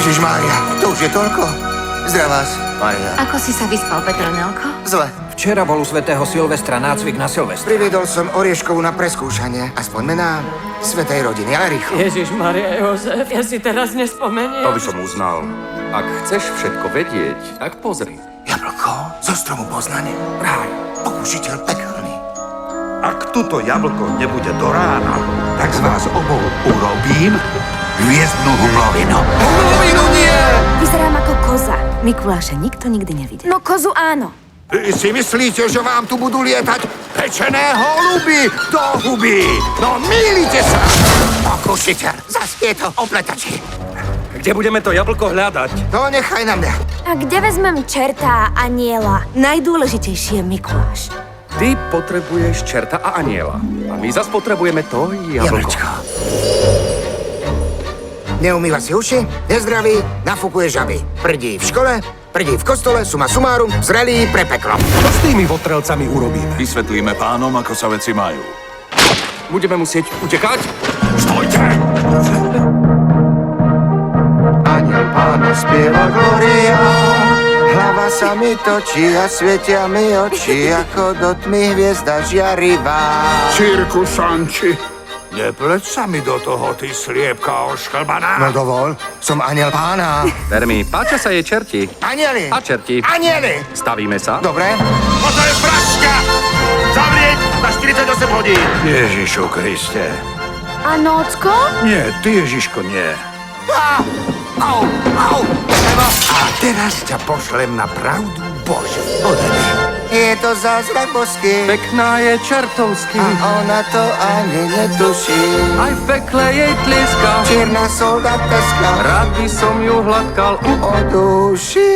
Ježišmária, to už je toľko. Zdravás, Maria. Ako si sa vyspal, Petronelko? Zle. Včera bol u svätého Silvestra nácvik na Silvestra. Priviedol som Orieškovú na preskúšanie. Aspoň mená svätej rodiny, ale rýchlo. Ježiš, Maria, Jozef, ja si teraz nespomeniem. To by som uznal. Ak chceš všetko vedieť, tak pozri. Jablko zo stromu poznania. Ráj, pokúšiteľ pekelný. Ak tuto jablko nebude do rána, tak z vás obou urobím hviezdnu humlovinu. Humlovinu nie! Vyzerám ako koza. Mikuláša nikto nikdy nevidel. No kozu áno. Vy si myslíte, že vám tu budú lietať pečené holuby do huby? No mýlite sa! Pokúšiteľ, zas je to opletači. Kde budeme to jablko hľadať? To nechaj na mňa. A kde vezmem čerta a aniela? Najdôležitejšie je Mikuláš. Ty potrebuješ čerta a aniela. A my zas potrebujeme to jablko. Jablčko. Neumýva si uši, nezdravý, nafúkuje žaby. Prdí v škole, prdí v kostole, suma sumárum, zrelý pre peklo. Čo s tými votrelcami urobíme? Vysvetlíme pánom, ako sa veci majú. Budeme musieť utekať? Stojte! Aniel Pána spieva Gloria, hlava sa mi točí a svietia mi oči, ako do tmy hviezda žiarivá. Cirkusanči! Nepleť sa mi do toho, ty sliepka ošklbaná. No dovol, som Aniel Pána. Ver mi, páčia sa jej čerti. Anieli! A čerti. Anieli! Stavíme sa? Dobre. Toto je fraška! Zavrieť na 48 hodín! Ježišu Kriste. A Nócko? Nie, ty Ježiško, nie. Au, au, Evo. A teraz ťa pošlem na pravdu Božiu. Je to zázrak boský. Pekná je čertovský. A ona to ani netuší. Aj v pekle jej tlieska. Čierna soldateska Rád by som ju hladkal o duši.